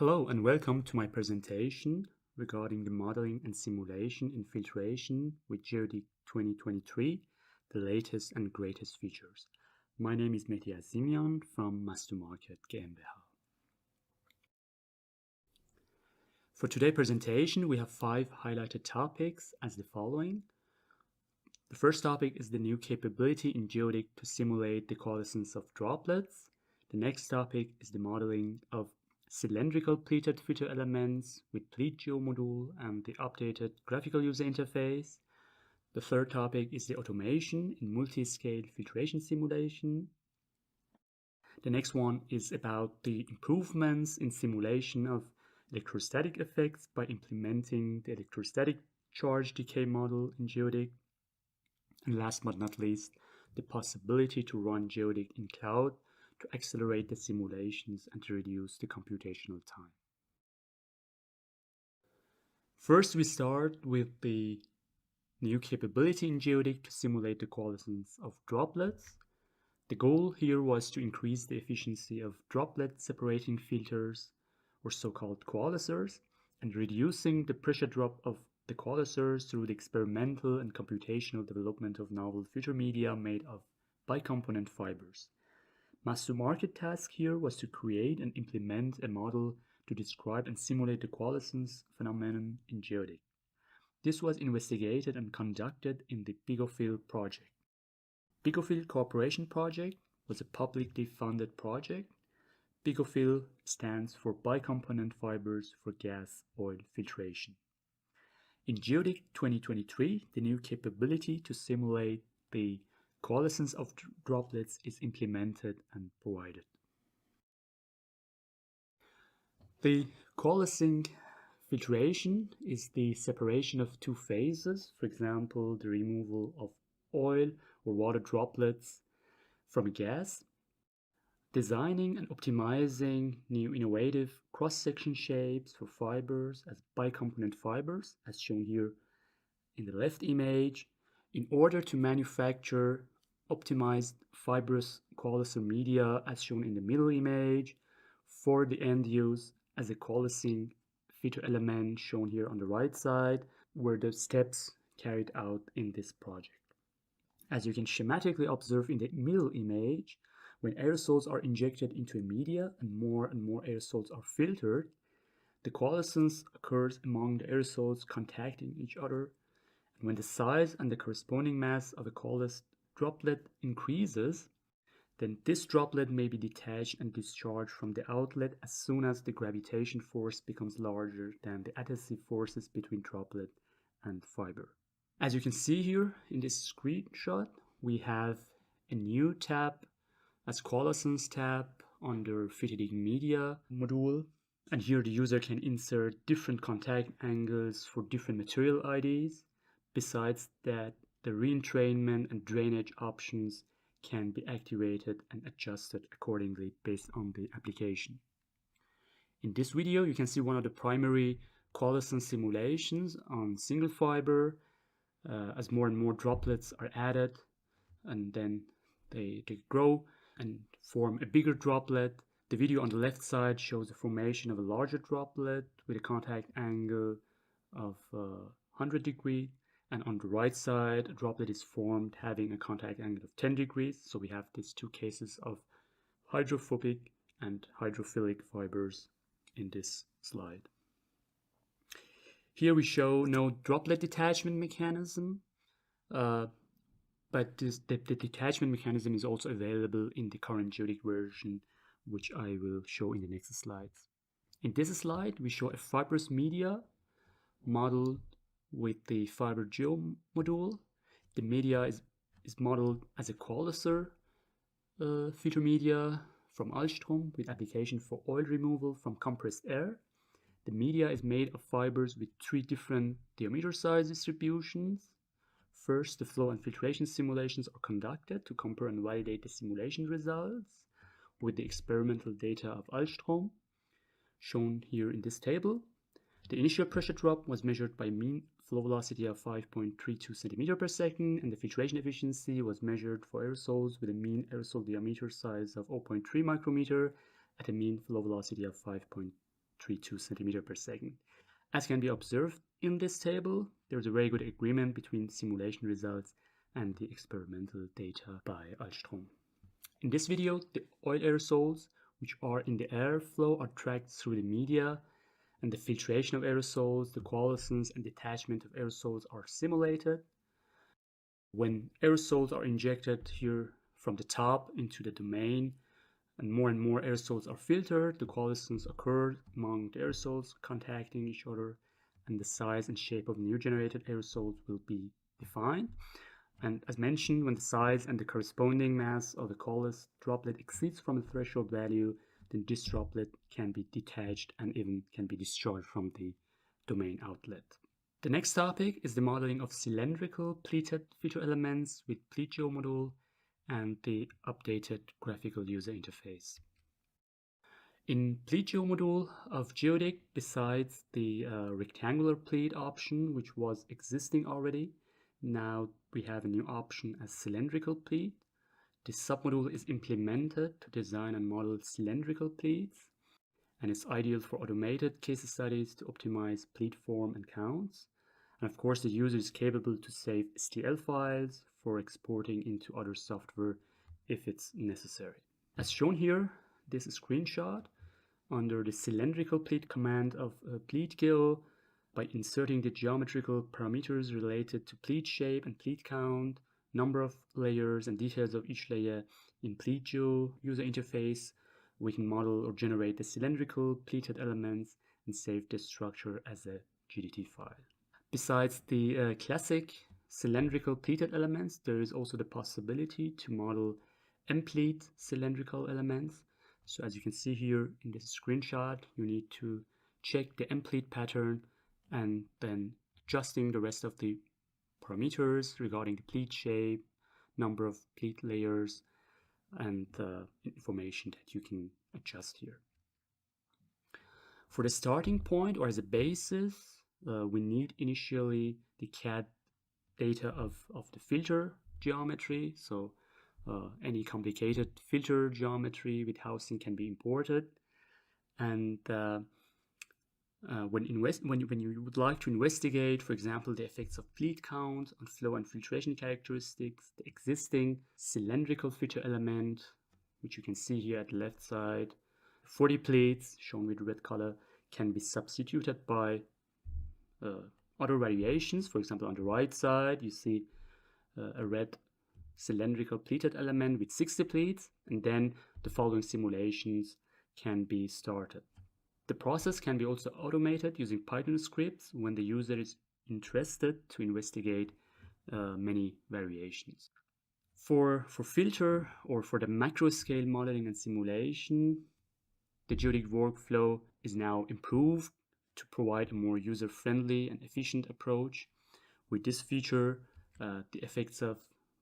Hello and welcome to my presentation regarding the modeling and simulation in filtration with GeoDict 2023, the latest and greatest features. My name is Mehdi Azimian from Mastermarket GmbH. For today's presentation, we have 5 highlighted topics as the following. The first topic is the new capability in GeoDict to simulate the coalescence of droplets. The next topic is the modeling of cylindrical pleated filter elements with pleat geomodule and the updated graphical user interface. The third topic is the automation in multi-scale filtration simulation. The next one is about the improvements in simulation of electrostatic effects by implementing the electrostatic charge decay model in GeoDict. And last but not least, the possibility to run GeoDict in cloud to accelerate the simulations and to reduce the computational time. First, we start with the new capability in GeoDict to simulate the coalescence of droplets. The goal here was to increase the efficiency of droplet separating filters, or so-called coalescers, and reducing the pressure drop of the coalescers through the experimental and computational development of novel filter media made of bicomponent fibers. Mastermarket task here was to create and implement a model to describe and simulate the coalescence phenomenon in GeoDict. This was investigated and conducted in the BIGOFIL project. BIGOFIL Cooperation Project was a publicly funded project. BIGOFIL stands for Bicomponent Fibers for Gas Oil Filtration. In GeoDict 2023, the new capability to simulate the coalescence of droplets is implemented and provided. The coalescing filtration is the separation of two phases, for example, the removal of oil or water droplets from a gas. Designing and optimizing new innovative cross-section shapes for fibers as bicomponent fibers, as shown here in the left image, in order to manufacture optimized fibrous coalescer media as shown in the middle image for the end use as a coalescing filter element shown here on the right side were the steps carried out in this project. As you can schematically observe in the middle image, when aerosols are injected into a media and more aerosols are filtered, the coalescence occurs among the aerosols contacting each other. And when the size and the corresponding mass of a coalesced droplet increases, then this droplet may be detached and discharged from the outlet as soon as the gravitation force becomes larger than the adhesive forces between droplet and fiber. As you can see here in this screenshot, we have a new tab as coalescence tab under filtering media module. And here the user can insert different contact angles for different material IDs. Besides that, the reentrainment and drainage options can be activated and adjusted accordingly based on the application. In this video, you can see one of the primary coalescence simulations on single fiber as more and more droplets are added, and then they grow and form a bigger droplet. The video on the left side shows the formation of a larger droplet with a contact angle of 100 degrees. And on the right side, a droplet is formed having a contact angle of 10 degrees. So we have these two cases of hydrophobic and hydrophilic fibers in this slide. Here we show no droplet detachment mechanism, but the detachment mechanism is also available in the current GeoDict version, which I will show in the next slides. In this slide, we show a fibrous media modeled with the fiber geomodule. The media is modeled as a coalescer filter media from Alstrom with application for oil removal from compressed air. The media is made of fibers with 3 different diameter size distributions. First, the flow and filtration simulations are conducted to compare and validate the simulation results with the experimental data of Alstrom, shown here in this table. The initial pressure drop was measured by mean flow velocity of 5.32 cm per second, and the filtration efficiency was measured for aerosols with a mean aerosol diameter size of 0.3 micrometer at a mean flow velocity of 5.2 0.32 centimeter per second. As can be observed in this table, there's a very good agreement between simulation results and the experimental data by Alstrom. In this video, the oil aerosols, which are in the airflow, are tracked through the media, and the filtration of aerosols, the coalescence and detachment of aerosols are simulated. When aerosols are injected here from the top into the domain, and more aerosols are filtered, the coalescence occurs among the aerosols contacting each other, and the size and shape of new generated aerosols will be defined. And as mentioned, when the size and the corresponding mass of the coalesced droplet exceeds from a threshold value, then this droplet can be detached and even can be destroyed from the domain outlet. The next topic is the modeling of cylindrical pleated filter elements with pleat geomodule and the updated graphical user interface. In pleat geomodule of GeoDict, besides the rectangular pleat option, which was existing already, now we have a new option as cylindrical pleat. This submodule is implemented to design and model cylindrical pleats, and it's ideal for automated case studies to optimize pleat form and counts. And of course, the user is capable to save STL files for exporting into other software if it's necessary. As shown here, this is a screenshot under the cylindrical pleat command of PleatGeo. By inserting the geometrical parameters related to pleat shape and pleat count, number of layers and details of each layer in PleatGeo user interface, we can model or generate the cylindrical pleated elements and save the structure as a GDT file. Besides the classic cylindrical pleated elements, there is also the possibility to model M-pleat cylindrical elements. So as you can see here in this screenshot, you need to check the M-pleat pattern and then adjusting the rest of the parameters regarding the pleat shape, number of pleat layers, and information that you can adjust here. For the starting point or as a basis, we need initially the CAD data of the filter geometry. So any complicated filter geometry with housing can be imported. And when you would like to investigate, for example, the effects of pleat count on flow and filtration characteristics, the existing cylindrical filter element, which you can see here at the left side, 40 pleats shown with red color, can be substituted by other variations. For example, on the right side, you see a red cylindrical pleated element with 60 pleats, and then the following simulations can be started. The process can be also automated using Python scripts when the user is interested to investigate many variations. For filter or for the macro scale modeling and simulation, the GeoDict workflow is now improved to provide a more user-friendly and efficient approach. With this feature, the effects of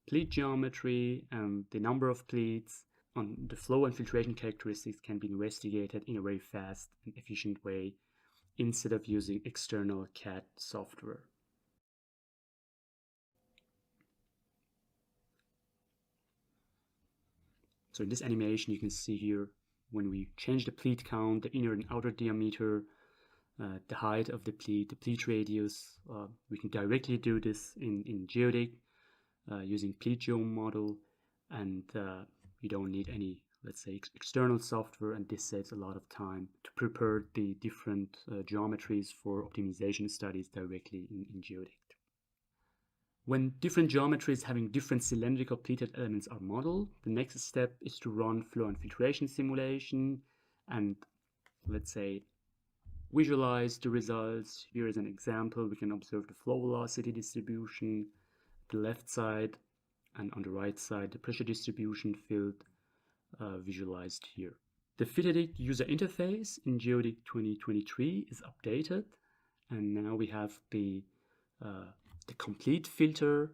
pleat geometry and the number of pleats on the flow and filtration characteristics can be investigated in a very fast and efficient way instead of using external CAD software. So in this animation, you can see here when we change the pleat count, the inner and outer diameter, the height of the pleat radius, we can directly do this in GeoDict using PleatGeo model, and you don't need any, let's say, external software, and this saves a lot of time to prepare the different geometries for optimization studies directly in GeoDict. When different geometries having different cylindrical pleated elements are modeled, the next step is to run flow and filtration simulation and, let's say, visualize the results. Here is an example. We can observe the flow velocity distribution, the left side, and on the right side, the pressure distribution field visualized here. The GeoDict user interface in GeoDict 2023 is updated, and now we have the complete filter.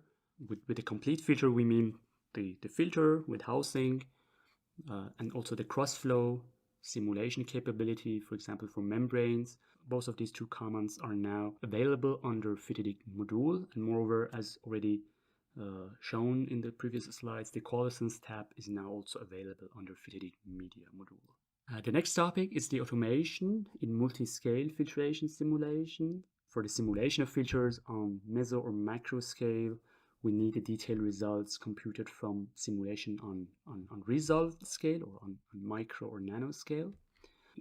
With the complete filter, we mean the filter with housing, and also the cross-flow simulation capability, for example, for membranes. Both of these two commands are now available under GeoDict module, and moreover, as already shown in the previous slides, the coalescence tab is now also available under GeoDict media module. The next topic is the automation in multi-scale filtration simulation. For the simulation of filters on meso or macro scale, we need the detailed results computed from simulation on resolved scale or on micro or nano scale.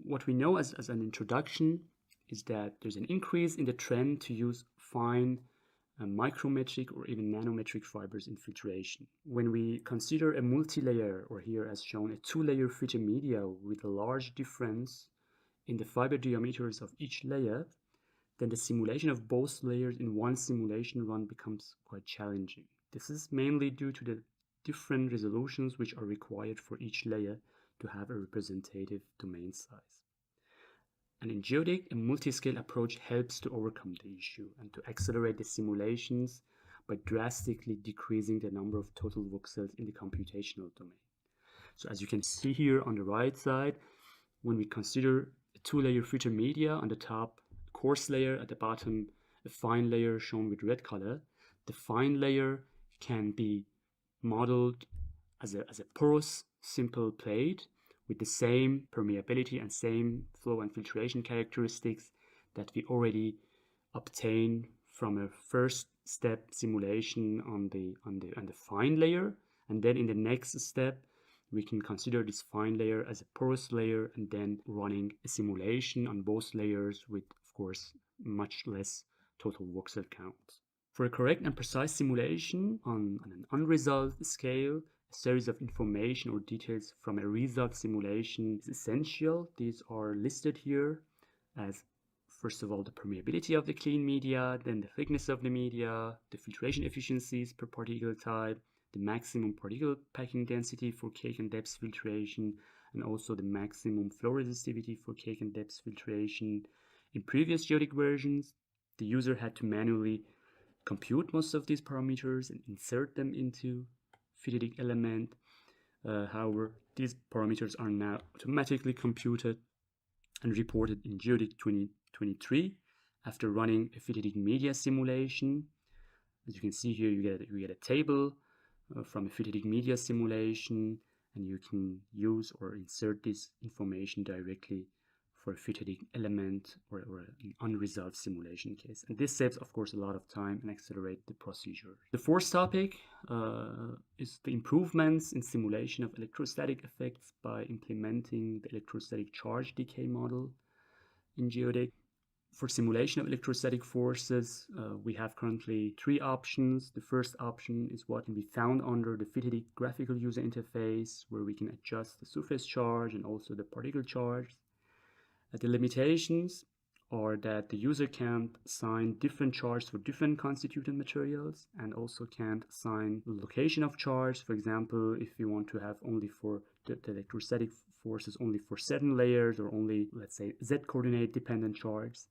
What we know as an introduction is that there's an increase in the trend to use fine micrometric or even nanometric fibers in filtration. When we consider a multi-layer, or here as shown, a two-layer filter media with a large difference in the fiber diameters of each layer, then the simulation of both layers in one simulation run becomes quite challenging. This is mainly due to the different resolutions which are required for each layer to have a representative domain size. And in GeoDict, a multi-scale approach helps to overcome the issue and to accelerate the simulations by drastically decreasing the number of total voxels in the computational domain. So as you can see here on the right side, when we consider a two-layer filter media, on the top a coarse layer, at the bottom a fine layer shown with red color, the fine layer can be modeled as a porous simple plate with the same permeability and same flow and filtration characteristics that we already obtained from a first step simulation on the fine layer. And then in the next step, we can consider this fine layer as a porous layer and then running a simulation on both layers with, of course, much less total voxel count. For a correct and precise simulation on an unresolved scale, a series of information or details from a resolved simulation is essential. These are listed here as, first of all, the permeability of the clean media, then the thickness of the media, the filtration efficiencies per particle type, the maximum particle packing density for cake and depth filtration, and also the maximum flow resistivity for cake and depth filtration. In previous GeoDict versions, the user had to manually compute most of these parameters and insert them into FitDict element. However, these parameters are now automatically computed and reported in GeoDict 2023 after running a FitDict media simulation. As you can see here, you get a table from a FitDict media simulation, and you can use or insert this information directly for a FitDict element or an unresolved simulation case. And this saves, of course, a lot of time and accelerates the procedure. The fourth topic is the improvements in simulation of electrostatic effects by implementing the electrostatic charge decay model in GeoDict. For simulation of electrostatic forces, we have currently three options. The first option is what can be found under the FitDict graphical user interface, where we can adjust the surface charge and also the particle charge. The limitations are that the user can't assign different charges for different constituent materials and also can't assign the location of charge. For example, if you want to have only for the electrostatic forces only for certain layers, or only, let's say, z-coordinate dependent charges.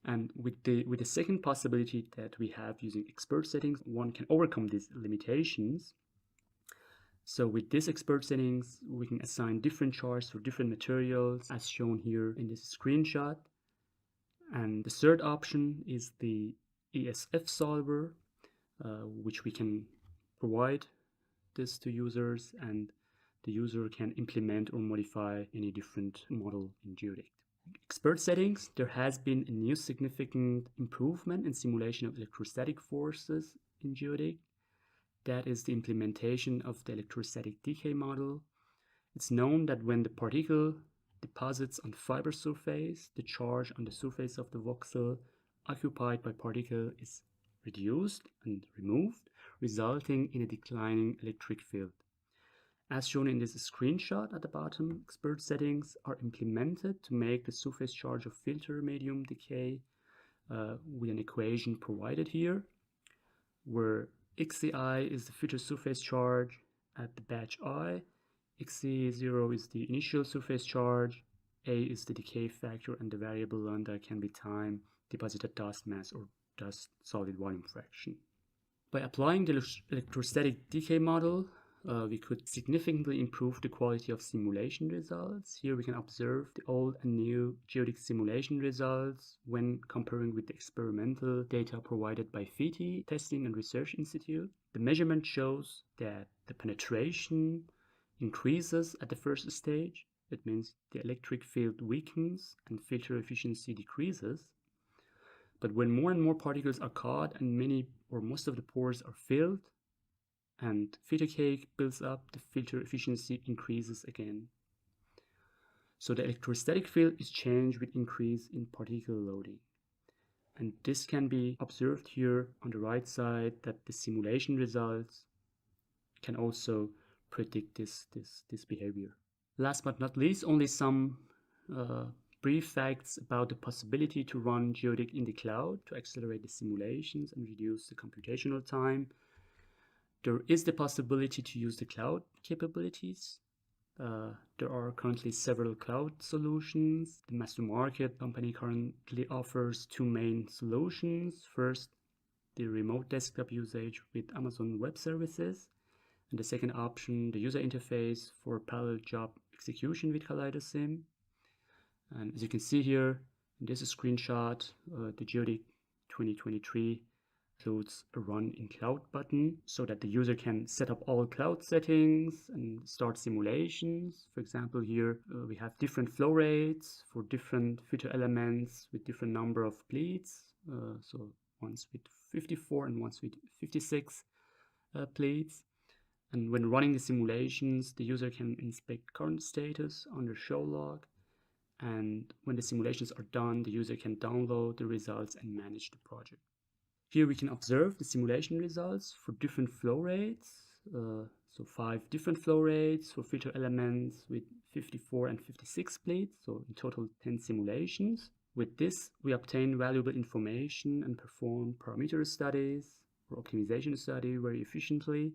And with the second possibility that we have using expert settings, one can overcome these limitations. So with these expert settings, we can assign different charges for different materials, as shown here in this screenshot. And the third option is the ESF solver, which we can provide this to users, and the user can implement or modify any different model in GeoDict. Expert settings, there has been a new significant improvement in simulation of electrostatic forces in GeoDict. That is the implementation of the electrostatic decay model. It's known that when the particle deposits on the fiber surface, the charge on the surface of the voxel occupied by particle is reduced and removed, resulting in a declining electric field. As shown in this screenshot at the bottom, expert settings are implemented to make the surface charge of filter medium decay with an equation provided here, where XCI is the filter surface charge at the batch I, XC0 is the initial surface charge, A is the decay factor, and the variable lambda can be time, deposited dust mass, or dust solid volume fraction. By applying the electrostatic decay model, we could significantly improve the quality of simulation results. Here we can observe the old and new GeoDict simulation results when comparing with the experimental data provided by FITI Testing and Research Institute. The measurement shows that the penetration increases at the first stage, It means the electric field weakens and filter efficiency decreases. But when more and more particles are caught and many or most of the pores are filled and filter cake builds up, the filter efficiency increases again. So the electrostatic field is changed with increase in particle loading. And this can be observed here on the right side, that the simulation results can also predict this behavior. Last but not least, only some brief facts about the possibility to run GeoDict in the cloud to accelerate the simulations and reduce the computational time. There is the possibility to use the cloud capabilities. There are currently several cloud solutions. The mass to market company currently offers two main solutions. First, the remote desktop usage with Amazon Web Services. And the second option, the user interface for parallel job execution with KaleidoSim. And as you can see here, in this screenshot, the GeoDict 2023 includes a run in cloud button so that the user can set up all cloud settings and start simulations. For example, here we have different flow rates for different filter elements with different number of pleats. So ones with 54 and ones with 56 pleats. And when running the simulations, the user can inspect current status under show log. And when the simulations are done, the user can download the results and manage the project. Here we can observe the simulation results for different flow rates. So 5 different flow rates for filter elements with 54 and 56 pleats. So in total 10 simulations. With this, we obtain valuable information and perform parameter studies or optimization study very efficiently.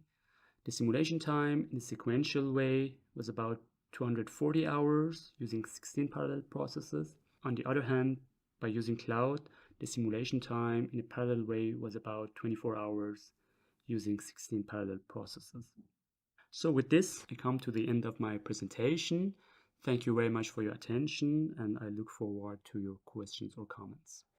The simulation time in a sequential way was about 240 hours using 16 parallel processes. On the other hand, by using cloud, the simulation time in a parallel way was about 24 hours using 16 parallel processes. So with this, I come to the end of my presentation. Thank you very much for your attention, and I look forward to your questions or comments.